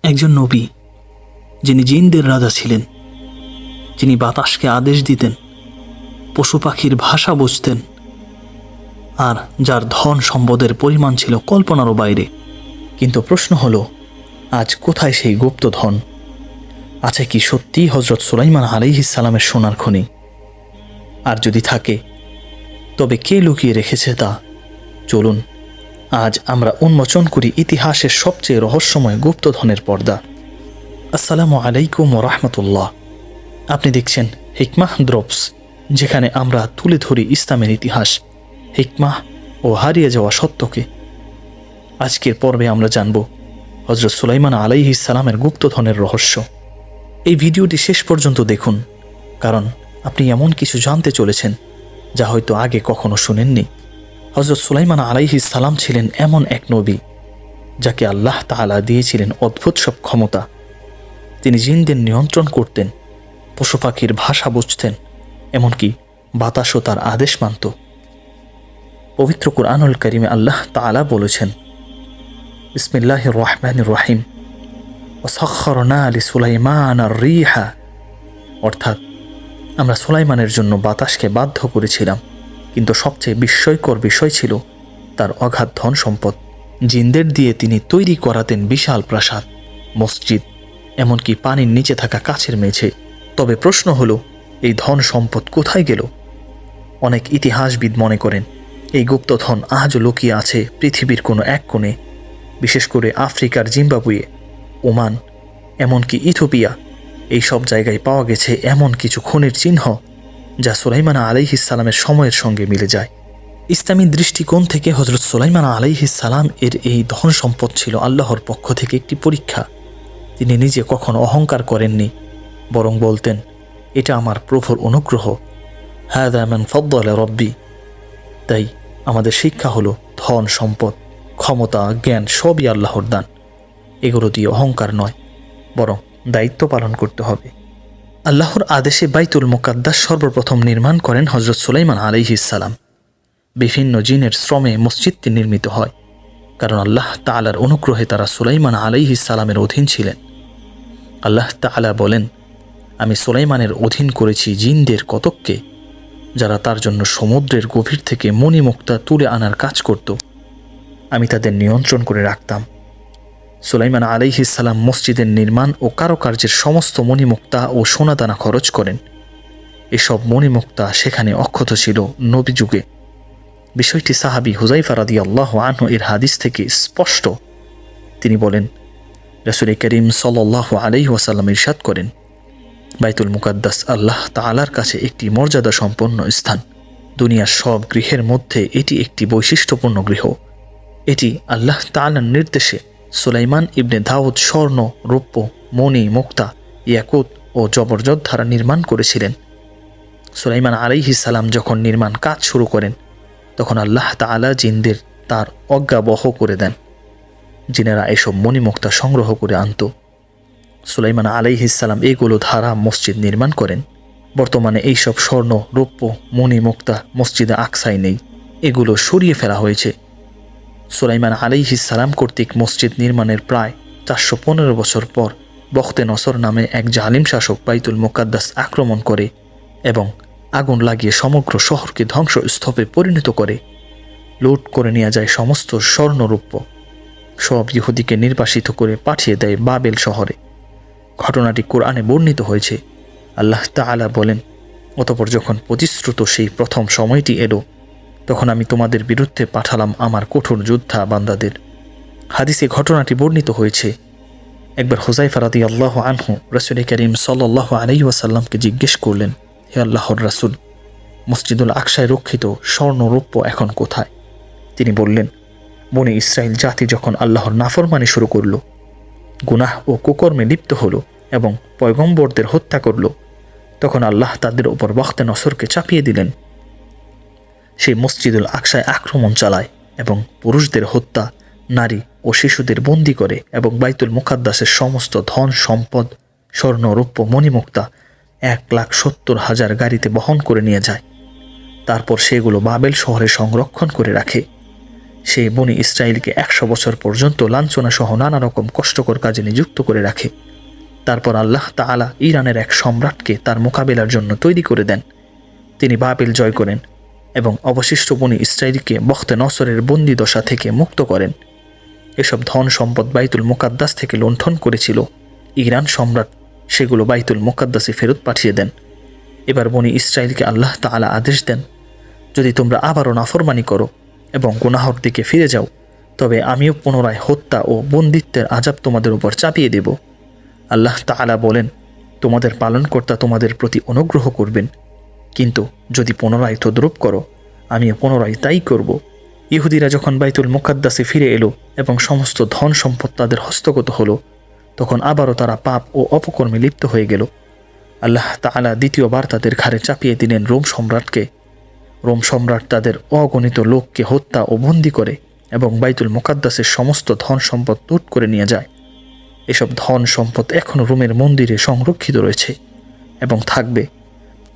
একজন নবী, যিনি জিনদের রাজা ছিলেন, যিনি বাতাসকে আদেশ দিতেন, পশু পাখির ভাষা বুঝতেন, আর যার ধন সম্পদের পরিমাণ ছিল কল্পনারও বাইরে। কিন্তু প্রশ্ন হলো, আজ কোথায় সেই গুপ্ত ধন? আছে কি সত্যি হজরত সুলাইমান আলাইহিস সালামের সোনার খনি? আর যদি থাকে, তবে কে লুকিয়ে রেখেছে তা? চলুন আজ আমরা উন্মোচন করি ইতিহাসের সবচেয়ে রহস্যময় গুপ্তধনের পর্দা। আসসালামু আলাইকুম ওয়া রাহমাতুল্লাহ। আপনি দেখছেন হিকমাহ ড্রপস, যেখানে আমরা তুলে ধরি ইসলামের ইতিহাস, হিকমাহ ও হারিয়ে যাওয়া সত্যকে। আজকের পর্বে আমরা জানব হজরত সুলাইমান আলাইহিস সালামের গুপ্তধনের রহস্য। এই ভিডিওটি শেষ পর্যন্ত দেখুন, কারণ আপনি এমন কিছু জানতে চলেছেন যা হয়তো আগে কখনো শুনেননি। হজরত সুলাইমান আলাইহিস সালাম ছিলেন এমন এক নবী যাকে আল্লাহ তাআলা দিয়েছিলেন অদ্ভুত সব ক্ষমতা। তিনি জিনদের নিয়ন্ত্রণ করতেন, পশু পাখির ভাষা বুঝতেন, এমনকি বাতাসও তার আদেশ মানত। পবিত্র কুরআনুল কারীমে আল্লাহ তাআলা বলেছেন, বিসমিল্লাহির রহমানির রহিম, ওয়াসাখখারনা লিসুলাইমান আর-রিহা, অর্থাৎ আমরা সুলাইমানের জন্য বাতাসকে বাধ্য করেছিলাম। কিন্তু সবচেয়ে বিস্ময়কর বিষয় ছিল তার অগাধ ধন সম্পদ। জিনদের দিয়ে তিনি তৈরি করাতেন বিশাল প্রাসাদ, মসজিদ, এমনকি পানির নিচে থাকা কাছের মেঝে। তবে প্রশ্ন হলো, এই ধন সম্পদ কোথায় গেল? অনেক ইতিহাসবিদ মনে করেন এই গুপ্তধন আজও লুকিয়ে আছে পৃথিবীর কোনো এক কোণে, বিশেষ করে আফ্রিকার জিম্বাবুয়ে, ওমান, এমনকি ইথিওপিয়া। এই সব জায়গায় পাওয়া গেছে এমন কিছু খনির চিহ্ন যা সুলাইমান আলাইহিস সালামের সময়ের সঙ্গে মিলে যায়। ইসলামী দৃষ্টিকোণ থেকে হজরত সুলাইমান আলাইহিস সালাম এর এই ধন সম্পদ ছিল আল্লাহর পক্ষ থেকে একটি পরীক্ষা। তিনি নিজে কখনো অহংকার করেননি, বরং বলতেন, এটা আমার প্রভুর অনুগ্রহ, হাযা মান ফাদ্দালা রব্বি। তাই আমাদের শিক্ষা হলো, ধন সম্পদ, ক্ষমতা, জ্ঞান সবই আল্লাহর দান। এগুলো দিয়ে অহংকার নয়, বরং দায়িত্ব পালন করতে হবে। আল্লাহর আদেশে বাইতুল মুকাদ্দাস সর্বপ্রথম নির্মাণ করেন হজরত সুলাইমান আলাইহিস সালাম। বিভিন্ন জিনের শ্রমে মসজিদটি নির্মিত হয়, কারণ আল্লাহ তাআলার অনুগ্রহে তারা সুলাইমান আলাইহিস সালামের অধীন ছিলেন। আল্লাহ তাআলা বলেন, আমি সুলাইমানের অধীন করেছি জিনদের কতককে, যারা তার জন্য সমুদ্রের গভীর থেকে মণিমুক্তা তুলে আনার কাজ করত। আমি তাদের নিয়ন্ত্রণ করে রাখতাম। সুলাইমান আলাইহিস সালাম মসজিদের নির্মাণ ও কারুকার্যের সমস্ত মণিমুক্তা ও সোনাদানা খরচ করেন। এসব মণিমুক্তা সেখানে অক্ষত ছিল নবী যুগে। বিষয়টি সাহাবী হুযায়ফা রাদিয়াল্লাহু আনহু এর হাদিস থেকে স্পষ্ট। তিনি বলেন, রাসূল করিম সাল্লাল্লাহু আলাইহি ওয়াসাল্লাম ইরশাদ করেন, বাইতুল মুকাদ্দাস আল্লাহ তাআলার কাছে একটি মর্যাদা সম্পন্ন স্থান। দুনিয়ার সব গৃহের মধ্যে এটি একটি বৈশিষ্ট্যপূর্ণ গৃহ। এটি আল্লাহ তাআলার নির্দেশে সুলাইমান ইবনে দাউদ স্বর্ণ, রৌপ্য, মণি, মুক্তা, ইয়াকুত ও জবরজত দ্বারা নির্মাণ করেছিলেন। সুলাইমান আলাইহিস সালাম যখন নির্মাণ কাজ শুরু করেন, তখন আল্লাহ তাআলা জিনদের তার অজ্ঞাবহ করে দেন। জিনেরা এসব মণিমুক্তা সংগ্রহ করে আনত। সুলাইমান আলাইহিস সালাম এগুলো দ্বারা মসজিদ নির্মাণ করেন। বর্তমানে এইসব স্বর্ণ, রৌপ্য, মণিমুক্তা মসজিদে আকসায় নেই, এগুলো সরিয়ে ফেলা হয়েছে। সুলাইমান আলাইহিস সালাম কর্তৃক মসজিদ নির্মাণের প্রায় 415 বছর পর বখতে নসর নামে এক জালিম শাসক বাইতুল মুকাদ্দাস আক্রমণ করে এবং আগুন লাগিয়ে সমগ্র শহরকে ধ্বংসস্তূপে পরিণত করে। লুট করে নিয়ে যায় সমস্ত স্বর্ণরৌপ্য, সব ইহুদিকে নির্বাসিত করে পাঠিয়ে দেয় বাবেল শহরে। ঘটনাটি কোরআনে বর্ণিত হয়েছে। আল্লাহ তাআলা বলেন, অতঃপর যখন প্রতিশ্রুত সেই প্রথম সময়টি এলো, তখন আমি তোমাদের বিরুদ্ধে পাঠালাম আমার কঠোর যোদ্ধা বান্দাদের। হাদিসে ঘটনাটি বর্ণিত হয়েছে। একবার হুযায়ফা রাদিয়াল্লাহু আনহু রাসূল করিম সাল্লাল্লাহু আলাইহি ওয়াসাল্লামকে জিজ্ঞেস করলেন, হে আল্লাহর রাসূল, মসজিদুল আকসায় রক্ষিত স্বর্ণ রৌপ্য এখন কোথায়? তিনি বললেন, বনী ইসরাইল জাতি যখন আল্লাহর নাফরমানি শুরু করল, গুনাহ ও কুকর্মে লিপ্ত হলো এবং পয়গম্বরদের হত্যা করল, তখন আল্লাহ তাদের উপর বখতে নসরকে চাপিয়ে দিলেন। সেই মসজিদুল আকসায় আক্রমণ চালায় এবং পুরুষদের হত্যা, নারী ও শিশুদের বন্দী করে এবং বাইতুল মুকাদ্দাসের সমস্ত ধন সম্পদ, স্বর্ণ, রৌপ্য, মণিমুক্তা 1,70,000 গাড়িতে বহন করে নিয়ে যায়। তারপর সেগুলো বাবেল শহরে সংরক্ষণ করে রাখে। সে বনি ইসরায়েলকে 100 বছর পর্যন্ত লাঞ্ছনা সহ নানা রকম কষ্টকর কাজে নিযুক্ত করে রাখে। তারপর আল্লাহ তাআলা ইরানের এক সম্রাটকে তার মোকাবিলার জন্য তৈরি করে দেন। তিনি বাবেল জয় করেন এবং অবশিষ্ট বনি ইসরায়েলকে বখতে নসরের বন্দি দশা থেকে মুক্ত করেন। এসব ধন সম্পদ বাইতুল মুকাদ্দাস থেকে লুণ্ঠন করেছিল ইরান সম্রাট, সেগুলো বাইতুল মুকাদ্দাসে ফেরত পাঠিয়ে দেন। এবার বনি ইসরায়েলকে আল্লাহ তাআলা আদেশ দেন, যদি তোমরা আবারও নাফরমানি করো এবং গুনাহর দিকে ফিরে যাও, তবে আমিও পুনরায় হত্যা ও বন্দিত্বের আযাব তোমাদের উপর চাপিয়ে দেব। আল্লাহ তাআলা বলেন, তোমাদের পালনকর্তা তোমাদের প্রতি অনুগ্রহ করবেন, কিন্তু যদি পুনরায় তদ্রূপ করো আমিও পুনরায় তাই করব। ইহুদিরা যখন বাইতুল মুকাদ্দাসে ফিরে এলো এবং সমস্ত ধন সম্পদ তাদের হস্তগত হলো, তখন আবারও তারা পাপ ও অপকর্মে লিপ্ত হয়ে গেল। আল্লাহ তাআলা দ্বিতীয়বার তাদের ঘাড়ে চাপিয়ে দিলেন রোম সম্রাটকে। রোম সম্রাট তাদের অগণিত লোককে হত্যা ও বন্দী করে এবং বাইতুল মুকাদ্দাসের সমস্ত ধন সম্পদ লুট করে নিয়ে যায়। এসব ধন সম্পদ এখনও রোমের মন্দিরে সংরক্ষিত রয়েছে এবং থাকবে।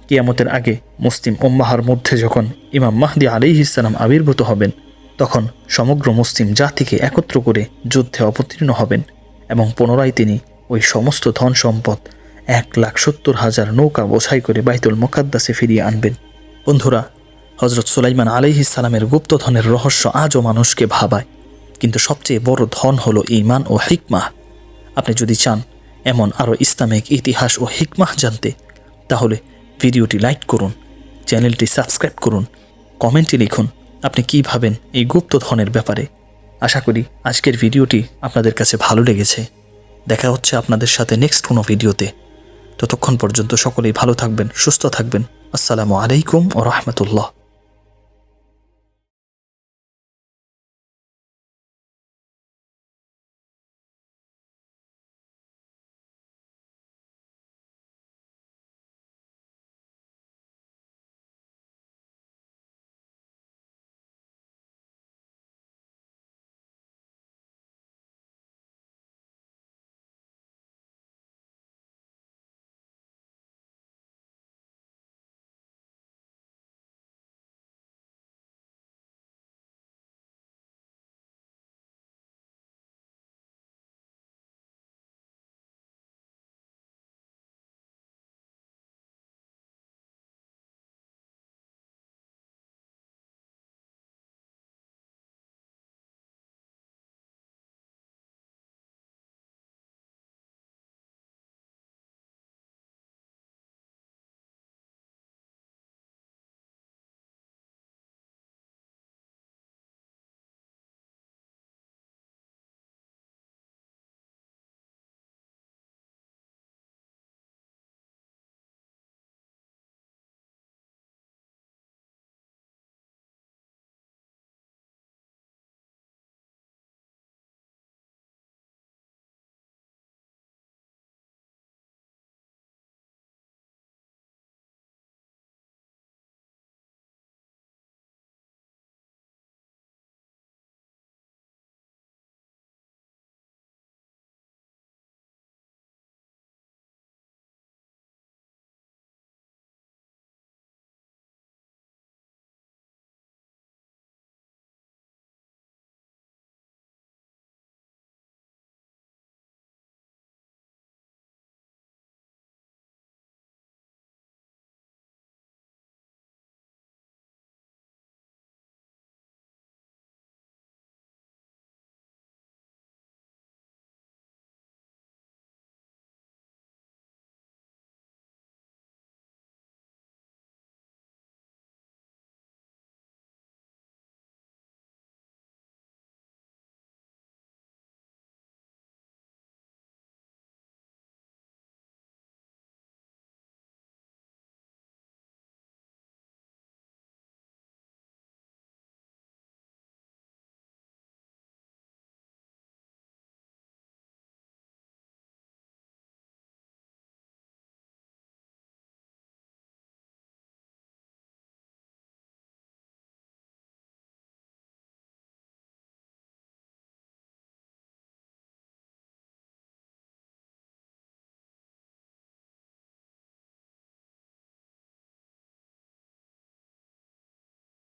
কিয়ামতের আগে মুসলিম উম্মাহর মধ্যে যখন ইমাম মাহদী আলাইহিস সালাম আবির্ভূত হবেন, তখন সমগ্র মুসলিম জাতিকে একত্র করে যুদ্ধে অবতীর্ণ হবেন এবং পুনরায় তিনি ওই সমস্ত ধন সম্পদ 1,70,000 নৌকা বোঝাই করে বাইতুল মুকাদ্দাসে ফিরিয়ে আনবেন। বন্ধুরা, হযরত সুলাইমান আলাইহিস সালামের গুপ্তধনের রহস্য আজও মানুষকে ভাবায়, কিন্তু সবচেয়ে বড় ধন হলো ঈমান ও হিকমাহ। আপনি যদি চান এমন আরও ইসলামিক ইতিহাস ও হিকমাহ জানতে, তাহলে ভিডিওটি লাইক করুন, চ্যানেলটি সাবস্ক্রাইব করুন, কমেন্টে লিখুন আপনি কী ভাবেন এই গুপ্তধনের ব্যাপারে। আশা করি আজকের ভিডিওটি আপনাদের কাছে ভালো লেগেছে। দেখা হচ্ছে আপনাদের সাথে নেক্সট কোনো ভিডিওতে। ততক্ষণ পর্যন্ত সকলেই ভালো থাকবেন, সুস্থ থাকবেন। আসসালামু আলাইকুম ওয়া রাহমাতুল্লাহ।